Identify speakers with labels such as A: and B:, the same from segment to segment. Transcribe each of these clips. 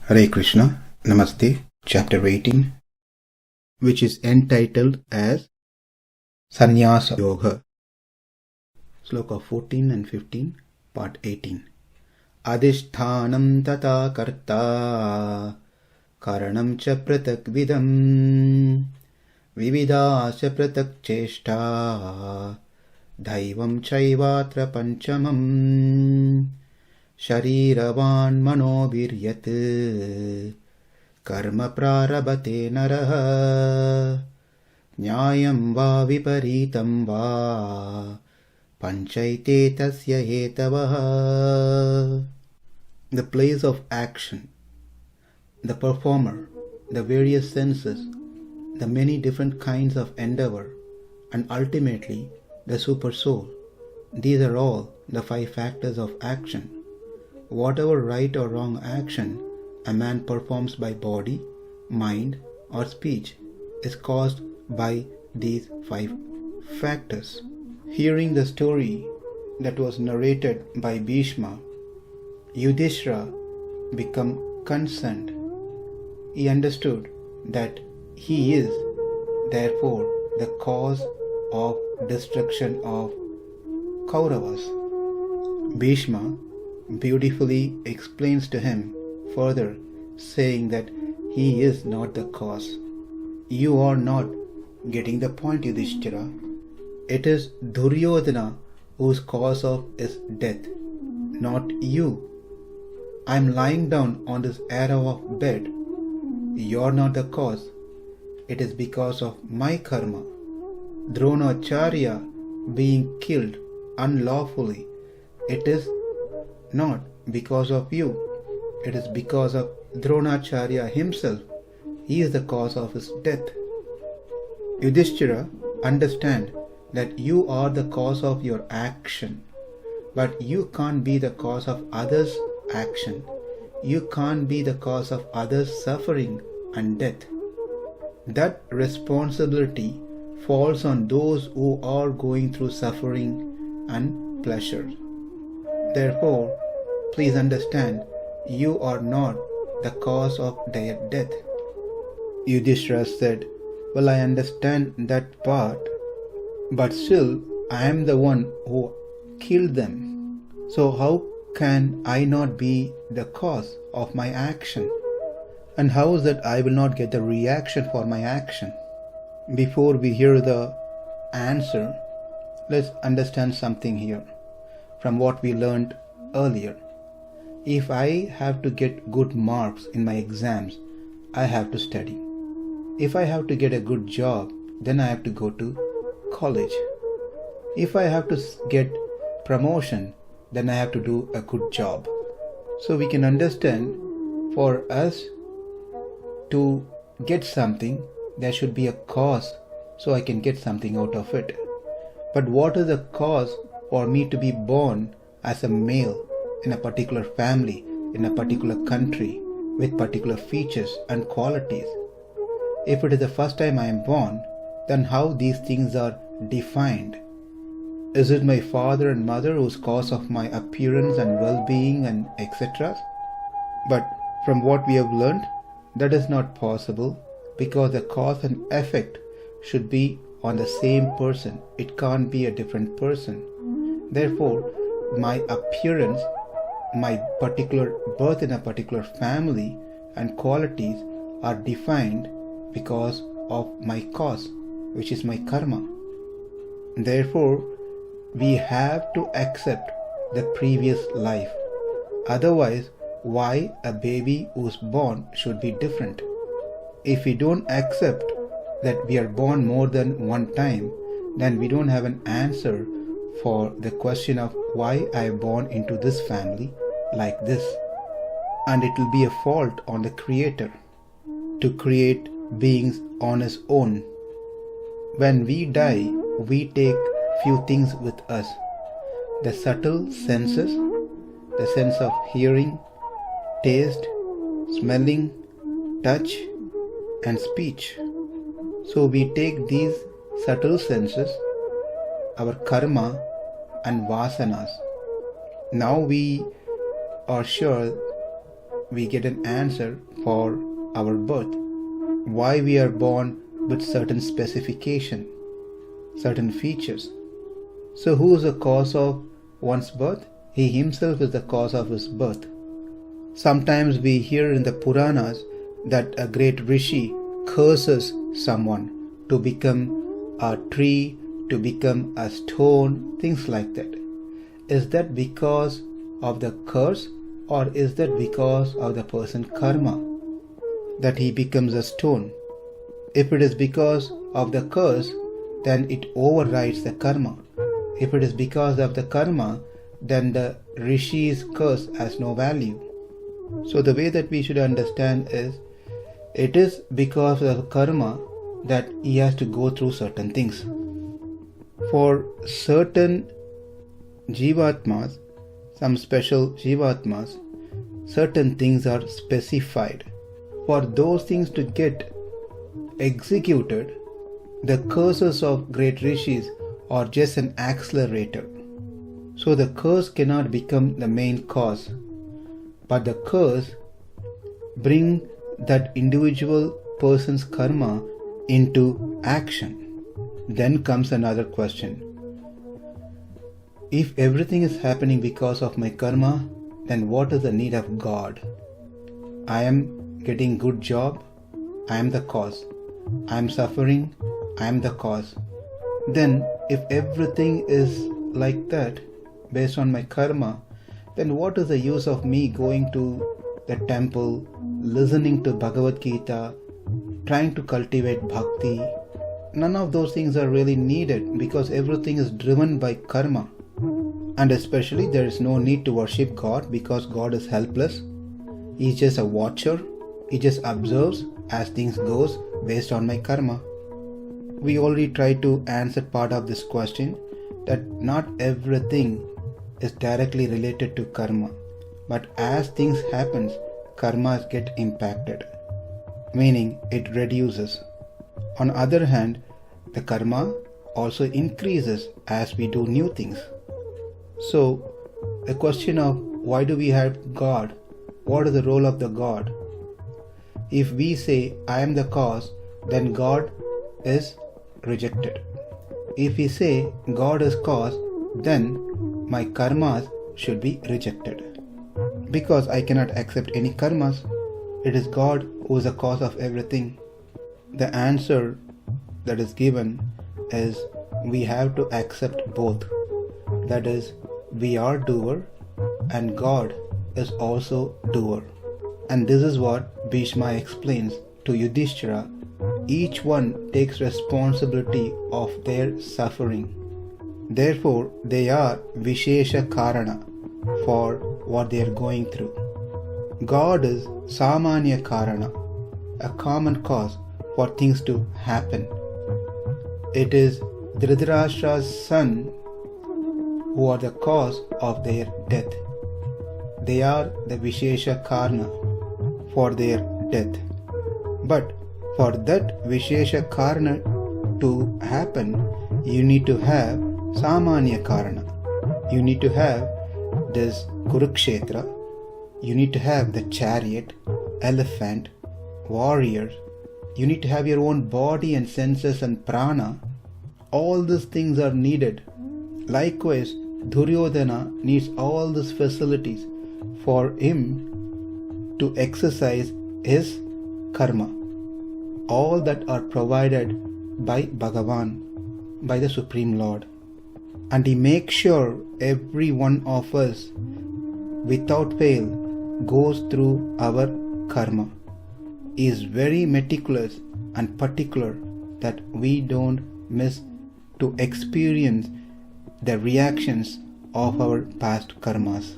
A: Hare Krishna, Namaste, Chapter 18, which is entitled as Sannyasa Yoga. Sloka 14 and 15, Part 18. Adhiṣṭhānaṁ tathā kartā karaṇaṁ ca pṛthag-vidham vividhāś ceṣṭā daivaṁ caivātra pañcamam śarīra-vāṅ-manobhir karma prārabhate naraḥ nyāyyaṁ viparītaṁ pañcaite tasya hetavaḥ. The place of action, the performer, the various senses, the many different kinds of endeavor, and ultimately the Supersoul. These are all the 5 factors of action. Whatever right or wrong action a man performs by body, mind, or speech is caused by these 5 factors. Hearing the story that was narrated by Bhishma, Yudhishthira became concerned. He understood that he is therefore the cause of destruction of Kauravas. Bhishma beautifully explains to him further, saying that he is not the cause. You are not getting the point, Yudhishthira. It is Duryodhana whose cause of is death, not you. I am lying down on this arrow of bed. You are not the cause. It is because of my karma. Dronacharya being killed unlawfully, it is not because of you. It is because of Dronacharya himself. He is the cause of his death. Yudhishthira, understand that you are the cause of your action, but you can't be the cause of others' action. You can't be the cause of others' suffering and death. That responsibility falls on those who are going through suffering and pleasure. Therefore, please understand, you are not the cause of their death. Yudhishthira said, well, I understand that part, but still I am the one who killed them. So how can I not be the cause of my action? And how is that I will not get the reaction for my action? Before we hear the answer, let's understand something here from what we learned earlier. If I have to get good marks in my exams, I have to study. If I have to get a good job, then I have to go to college. If I have to get promotion, then I have to do a good job. So we can understand, for us to get something, there should be a cause so I can get something out of it. But what is the cause for me to be born as a male in a particular family, in a particular country, with particular features and qualities? If it is the first time I am born, then how these things are defined? Is it my father and mother whose cause of my appearance and well-being and etc.? But from what we have learned, that is not possible, because the cause and effect should be on the same person. It can't be a different person. Therefore, my appearance, my particular birth in a particular family and qualities are defined because of my cause, which is my karma. Therefore, we have to accept the previous life. Otherwise, why a baby who's born should be different? If we don't accept that we are born more than one time, then we don't have an answer for the question of why I am born into this family like this. And it will be a fault on the Creator to create beings on his own. When we die, we take few things with us. The subtle senses, the sense of hearing, taste, smelling, touch, and speech. So we take these subtle senses, our karma and vasanas. Now we are sure we get an answer for our birth. Why we are born with certain specification, certain features. So who is the cause of one's birth? He himself is the cause of his birth. Sometimes we hear in the Puranas that a great rishi curses someone to become a tree, to become a stone, things like that. Is that because of the curse, or is that because of the person's karma that he becomes a stone? If it is because of the curse, then it overrides the karma. If it is because of the karma, then the rishi's curse has no value. So the way that we should understand is, it is because of karma that he has to go through certain things. For certain jivatmas, some special jivatmas, certain things are specified. For those things to get executed, the curses of great rishis are just an accelerator. So the curse cannot become the main cause, but the curse bring that individual person's karma into action. Then comes another question. If everything is happening because of my karma, then what is the need of God? I am getting good job, I am the cause. I am suffering, I am the cause. Then if everything is like that based on my karma, then what is the use of me going to the temple, listening to Bhagavad Gita, trying to cultivate bhakti? None of those things are really needed because everything is driven by karma. And especially there is no need to worship God because God is helpless. He is just a watcher. He just observes as things goes based on my karma. We already tried to answer part of this question, that not everything is directly related to karma, but as things happens, karmas get impacted, meaning it reduces. On other hand, the karma also increases as we do new things. So the question of why do we have God? What is the role of the God? If we say I am the cause, then God is rejected. If we say God is cause, then my karmas should be rejected. Because I cannot accept any karmas. It is God who is the cause of everything. The answer that is given is we have to accept both. That is, we are doer and God is also doer. And this is what Bhishma explains to Yudhishthira. Each one takes responsibility of their suffering. Therefore, they are vishesha karana for what they are going through. God is samanya karana, a common cause for things to happen. It is Dhritarashtra's son who are the cause of their death. They are the vishesha karana for their death. But for that vishesha karana to happen, you need to have samanya karana. You need to have this Kurukshetra. You need to have the chariot, elephant, warriors. You need to have your own body and senses and prana. All these things are needed. Likewise, Duryodhana needs all these facilities for him to exercise his karma. All that are provided by Bhagavan, by the Supreme Lord. And he makes sure every one of us, without fail, goes through our karma. He is very meticulous and particular that we don't miss to experience the reactions of our past karmas.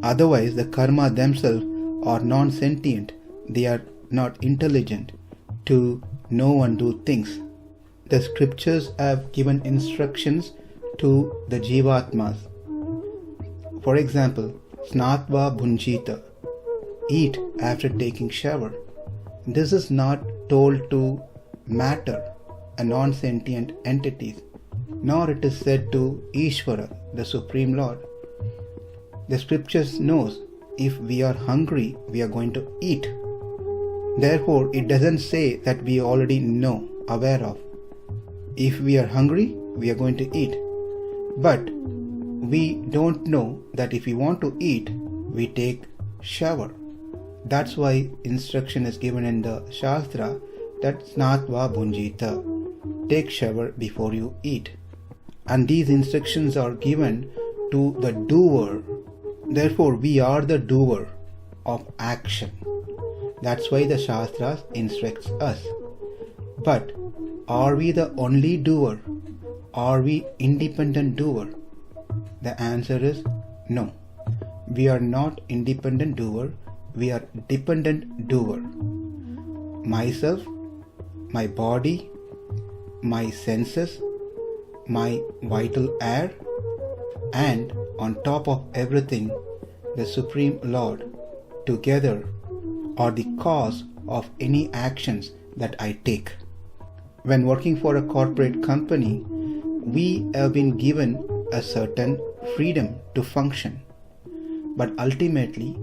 A: Otherwise, the karma themselves are non-sentient. They are not intelligent to know and do things. The scriptures have given instructions to the jivatmas. For example, snatva bhunjita, eat after taking shower. This is not told to matter, a non-sentient entities, nor it is said to Ishvara, the Supreme Lord. The scriptures knows if we are hungry, we are going to eat. Therefore, it doesn't say that we already know, aware of. If we are hungry, we are going to eat. But we don't know that if we want to eat, we take shower. That's why instruction is given in the Shastra that snātva bhunjita, take shower before you eat. And these instructions are given to the doer. Therefore, we are the doer of action. That's why the Shastras instructs us. But are we the only doer? Are we independent doer? The answer is no. We are not independent doer. We are dependent doer. Myself, my body, my senses, my vital air, and on top of everything, the Supreme Lord, together are the cause of any actions that I take. When working for a corporate company, we have been given a certain freedom to function. But ultimately,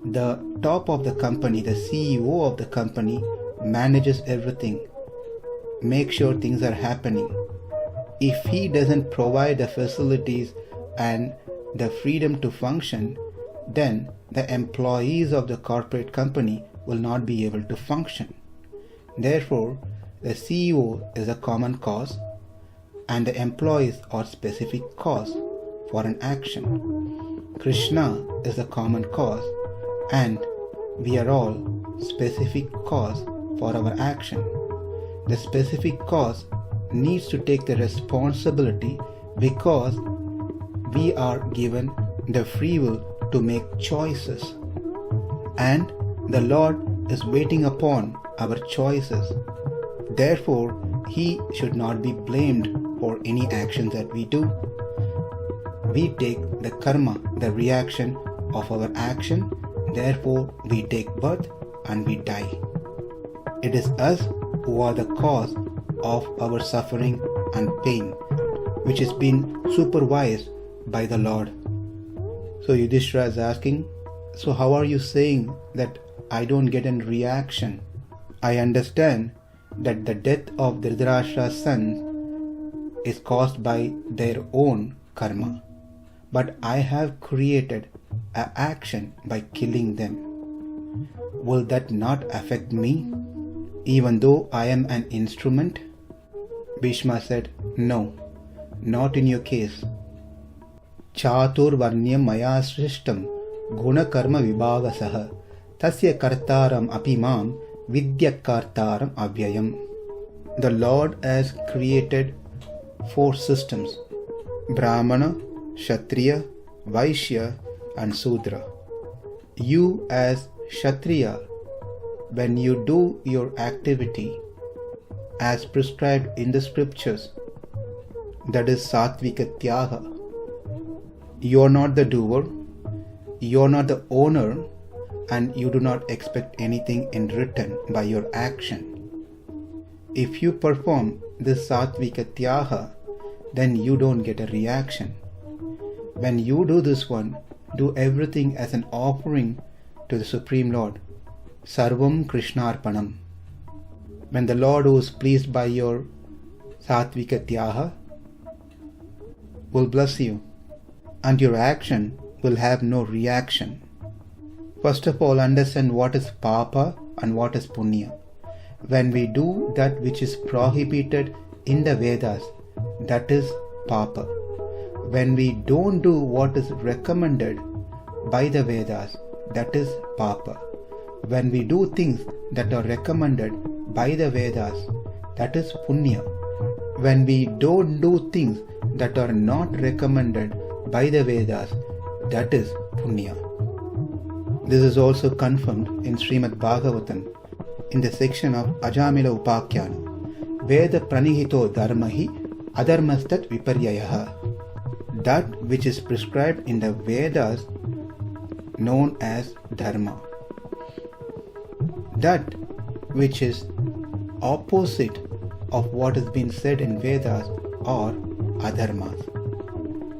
A: the top of the company, the CEO of the company, manages everything, makes sure things are happening. If he doesn't provide the facilities and the freedom to function, then the employees of the corporate company will not be able to function. Therefore, the CEO is a common cause and the employees are specific cause for an action. Krishna is the common cause and we are all specific cause for our action. The specific cause needs to take the responsibility because we are given the free will to make choices, and the Lord is waiting upon our choices. Therefore, He should not be blamed for any actions that we do. We take the karma, the reaction of our action. Therefore, we take birth and we die. It is us who are the cause of our suffering and pain, which is being supervised by the Lord. So Yudhishthira is asking, so how are you saying that I don't get a reaction? I understand that the death of Dhritarashtra's sons is caused by their own karma. But I have created an action by killing them. Will that not affect me, even though I am an instrument? Bhishma said, no, not in your case. Chaturvarnyam maya srishtam gunakarma vibhagasaha tasya kartāram apimam vidhya-kartāram avyayam. The Lord has created 4 systems: Brahmana, Kshatriya, Vaishya and Sudra. You as Kshatriya, when you do your activity as prescribed in the scriptures, that is Satvika Tyaga, you are not the doer, you are not the owner, and you do not expect anything in return by your action. If you perform this Satvika Tyaga, then you don't get a reaction. When you do this one, do everything as an offering to the Supreme Lord. Sarvam Krishnarpanam. When the Lord who is pleased by your Satvika Tyaga will bless you, and your action will have no reaction. First of all, understand what is papa and what is punya. When we do that which is prohibited in the Vedas, that is papa. When we don't do what is recommended by the Vedas, that is papa. When we do things that are recommended by the Vedas, that is punya. When we don't do things that are not recommended by the Vedas, that is punya. This is also confirmed in Srimad Bhagavatam in the section of Ajamila Upakyana. Veda pranihito dharmahi adharmastat viparyayaha. That which is prescribed in the Vedas known as dharma. That which is opposite of what has been said in Vedas are adharmas.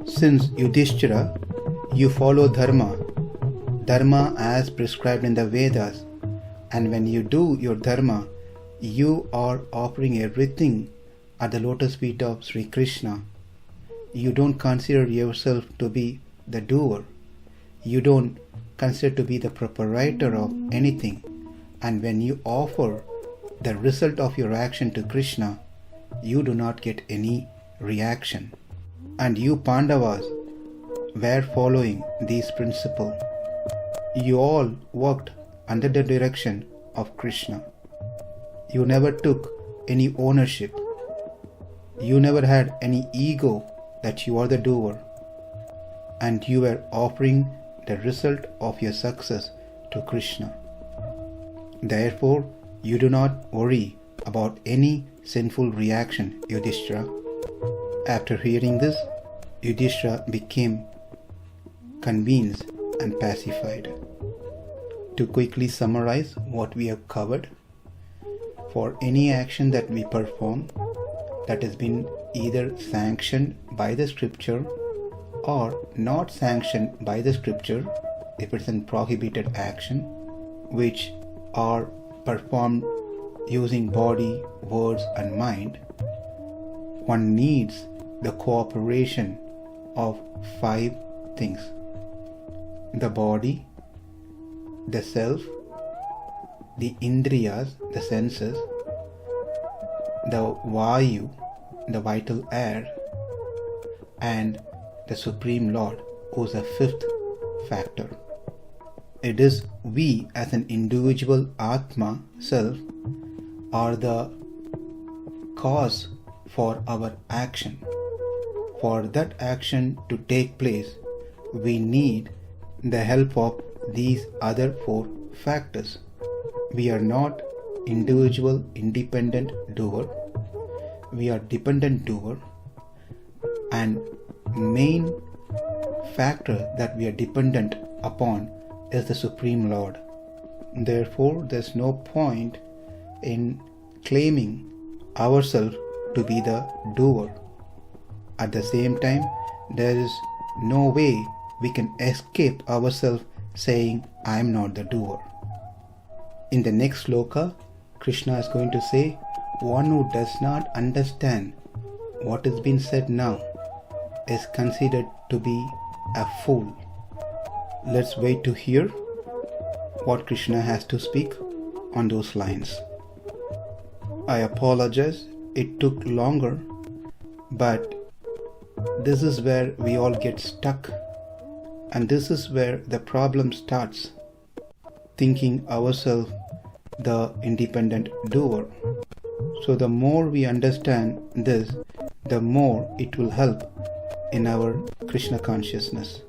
A: Since Yudhishthira, you follow dharma, dharma as prescribed in the Vedas. And when you do your dharma, you are offering everything at the lotus feet of Sri Krishna. You don't consider yourself to be the doer. You don't consider to be the proprietor of anything. And when you offer the result of your action to Krishna, you do not get any reaction. And you Pandavas were following these principles. You all worked under the direction of Krishna. You never took any ownership. You never had any ego that you are the doer. And you were offering the result of your success to Krishna. Therefore, you do not worry about any sinful reaction, Yudhishthira. After hearing this, Yudhishthira became convinced and pacified. To quickly summarize what we have covered, for any action that we perform that has been either sanctioned by the scripture or not sanctioned by the scripture, if it's a prohibited action, which are performed using body, words and mind, one needs the cooperation of 5 things: the body, the self, the indriyas, the senses, the vayu, the vital air, and the Supreme Lord, who is a 5th factor. It is we as an individual Atma, self, are the cause for our action. For that action to take place, we need the help of these other 4 factors. We are not individual independent doer. We are dependent doer, and main factor that we are dependent upon is the Supreme Lord. Therefore, there's no point in claiming ourselves to be the doer. At the same time, there is no way we can escape ourselves saying, I am not the doer. In the next sloka, Krishna is going to say, one who does not understand what has been said now is considered to be a fool. Let's wait to hear what Krishna has to speak on those lines. I apologize, it took longer, but this is where we all get stuck, and this is where the problem starts, thinking ourselves the independent doer. So the more we understand this, the more it will help in our Krishna consciousness.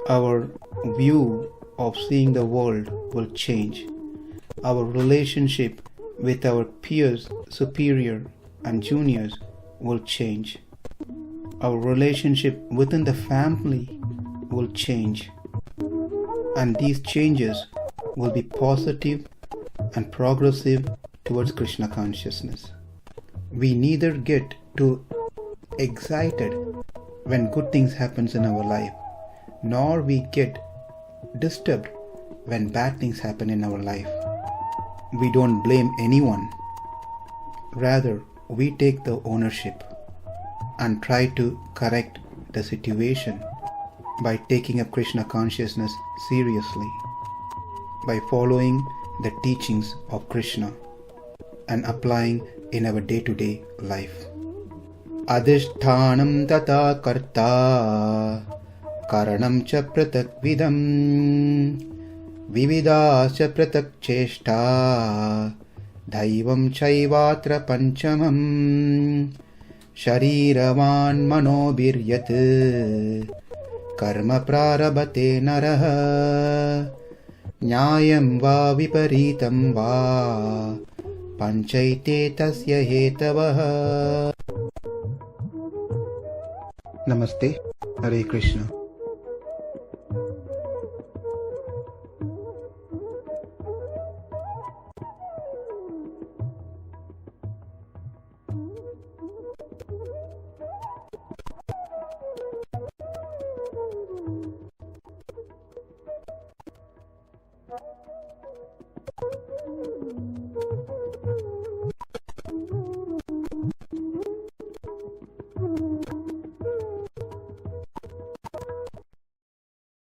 A: Our view of seeing the world will change. Our relationship with our peers, superior and juniors will change. Our relationship within the family will change. And these changes will be positive and progressive towards Krishna consciousness. We neither get too excited when good things happens in our life, nor we get disturbed when bad things happen in our life. We don't blame anyone. Rather, we take the ownership and try to correct the situation by taking up Krishna consciousness seriously, by following the teachings of Krishna and applying in our day-to-day life. Adhiṣṭhānaṁ tathā kartā karaṇaṁ ca pṛthag-vidham vividhāś pṛthak ceṣṭā daivaṁ caivātra pañcamam śarīra-vāṅ-manobhir yat karma prārabhate naraḥ nyāyyaṁ vā viparītaṁ vā pañcaite tasya hetavaḥ. Namaste. Hare Krishna.